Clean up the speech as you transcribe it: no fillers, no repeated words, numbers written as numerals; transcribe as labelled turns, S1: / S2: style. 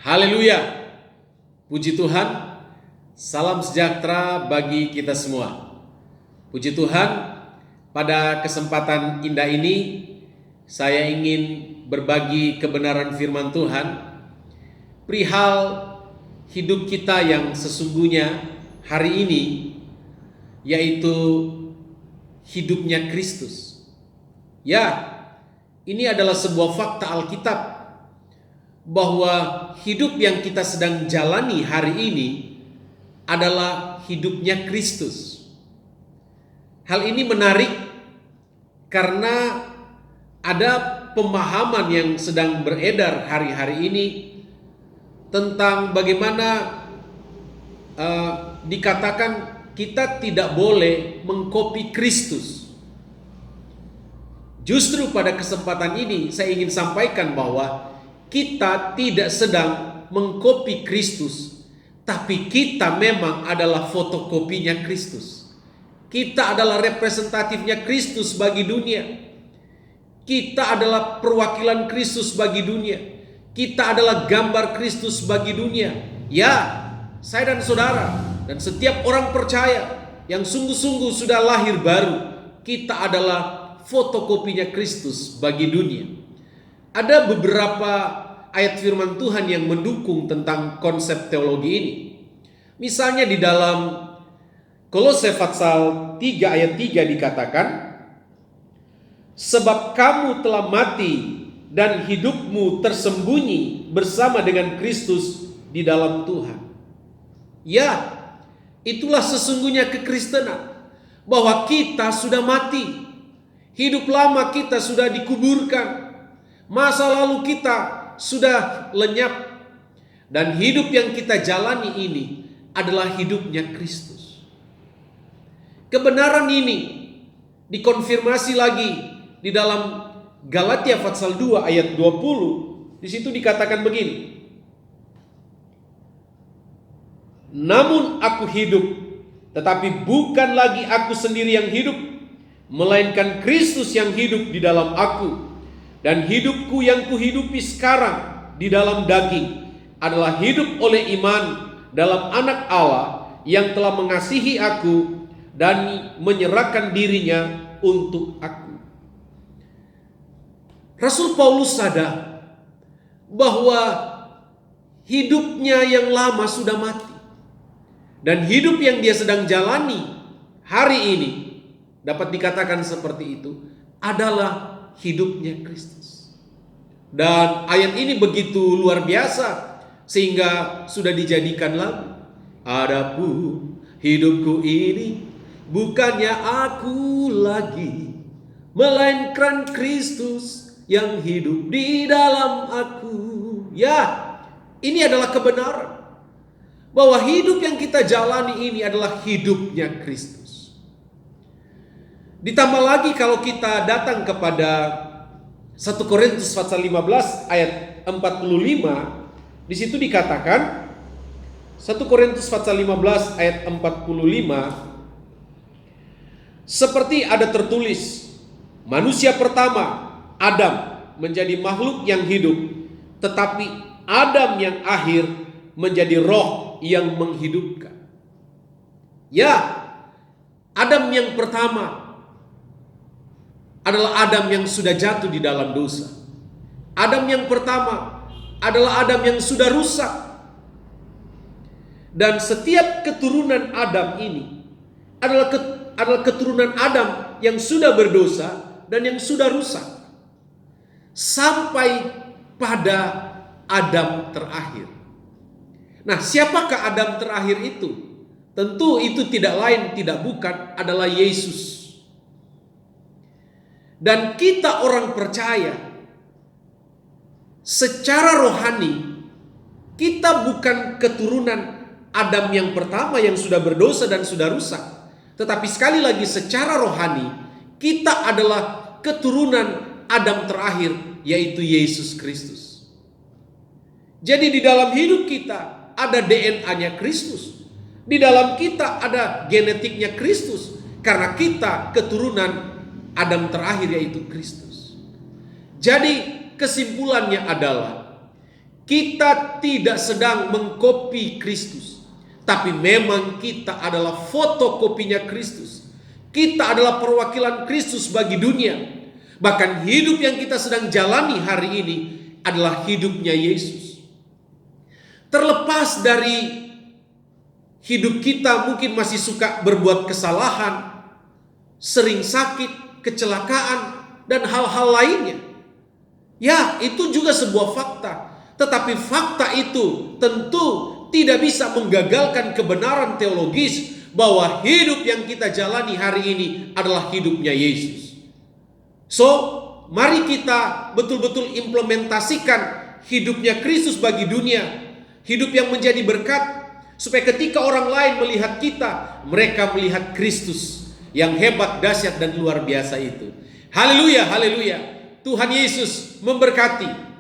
S1: Haleluya, puji Tuhan, salam sejahtera bagi kita semua. Puji Tuhan, pada kesempatan indah ini saya ingin berbagi kebenaran firman Tuhan perihal hidup kita yang sesungguhnya hari ini, yaitu hidupnya Kristus. Ya, ini adalah sebuah fakta Alkitab bahwa hidup yang kita sedang jalani hari ini adalah hidupnya Kristus. Hal ini menarik karena ada pemahaman yang sedang beredar hari-hari ini tentang bagaimana dikatakan kita tidak boleh mengkopi Kristus. Justru pada kesempatan ini saya ingin sampaikan bahwa kita tidak sedang mengkopi Kristus, tapi kita memang adalah fotokopinya Kristus. Kita adalah representatifnya Kristus bagi dunia. Kita adalah perwakilan Kristus bagi dunia. Kita adalah gambar Kristus bagi dunia. Ya, saya dan saudara dan setiap orang percaya yang sungguh-sungguh sudah lahir baru, kita adalah fotokopinya Kristus bagi dunia. Ada beberapa ayat firman Tuhan yang mendukung tentang konsep teologi ini. Misalnya di dalam Kolose pasal 3 ayat 3 dikatakan, sebab kamu telah mati dan hidupmu tersembunyi bersama dengan Kristus di dalam Tuhan. Ya, itulah sesungguhnya kekristenan, bahwa kita sudah mati. Hidup lama kita sudah dikuburkan. Masa lalu kita sudah lenyap. Dan hidup yang kita jalani ini adalah hidupnya Kristus. Kebenaran ini dikonfirmasi lagi di dalam Galatia pasal 2 ayat 20. Di situ dikatakan begini. Namun aku hidup, tetapi bukan lagi aku sendiri yang hidup, melainkan Kristus yang hidup di dalam aku. Dan hidupku yang kuhidupi sekarang di dalam daging adalah hidup oleh iman dalam Anak Allah yang telah mengasihi aku dan menyerahkan dirinya untuk aku. Rasul Paulus sadar bahwa hidupnya yang lama sudah mati. Dan hidup yang dia sedang jalani hari ini, dapat dikatakan seperti itu, adalah hidupnya Kristus. Dan ayat ini begitu luar biasa sehingga sudah dijadikan lagu. Adapun hidupku ini bukannya aku lagi, melainkan Kristus yang hidup di dalam aku. Ya, ini adalah kebenaran bahwa hidup yang kita jalani ini adalah hidupnya Kristus. Ditambah lagi kalau kita datang kepada 1 Korintus pasal 15 ayat 45, di situ dikatakan 1 Korintus pasal 15 ayat 45, seperti ada tertulis, manusia pertama Adam menjadi makhluk yang hidup, tetapi Adam yang akhir menjadi roh yang menghidupkan. Ya, Adam yang pertama adalah Adam yang sudah jatuh di dalam dosa. Adam yang pertama adalah Adam yang sudah rusak. Dan setiap keturunan Adam ini adalah keturunan Adam yang sudah berdosa dan yang sudah rusak. Sampai pada Adam terakhir. Nah, siapakah Adam terakhir itu? Tentu itu tidak lain, tidak bukan adalah Yesus. Dan kita orang percaya, secara rohani, kita bukan keturunan Adam yang pertama yang sudah berdosa dan sudah rusak. Tetapi sekali lagi secara rohani, kita adalah keturunan Adam terakhir, yaitu Yesus Kristus. Jadi di dalam hidup kita ada DNA-nya Kristus. Di dalam kita ada genetiknya Kristus. Karena kita keturunan Adam terakhir, yaitu Kristus. Jadi kesimpulannya adalah Kita tidak sedang mengkopi Kristus, tapi memang kita adalah fotokopinya Kristus. Kita adalah perwakilan Kristus bagi dunia. Bahkan hidup yang kita sedang jalani hari ini adalah hidupnya Yesus. Terlepas dari hidup kita mungkin masih suka berbuat kesalahan, sering sakit, kecelakaan, dan hal-hal lainnya. Ya, itu juga sebuah fakta. Tetapi fakta itu tentu tidak bisa menggagalkan kebenaran teologis bahwa hidup yang kita jalani hari ini adalah hidupnya Yesus. So, mari kita betul-betul implementasikan hidupnya Kristus bagi dunia. Hidup yang menjadi berkat, supaya ketika orang lain melihat kita, mereka melihat Kristus yang hebat, dahsyat, dan luar biasa itu. Haleluya, haleluya. Tuhan Yesus memberkati.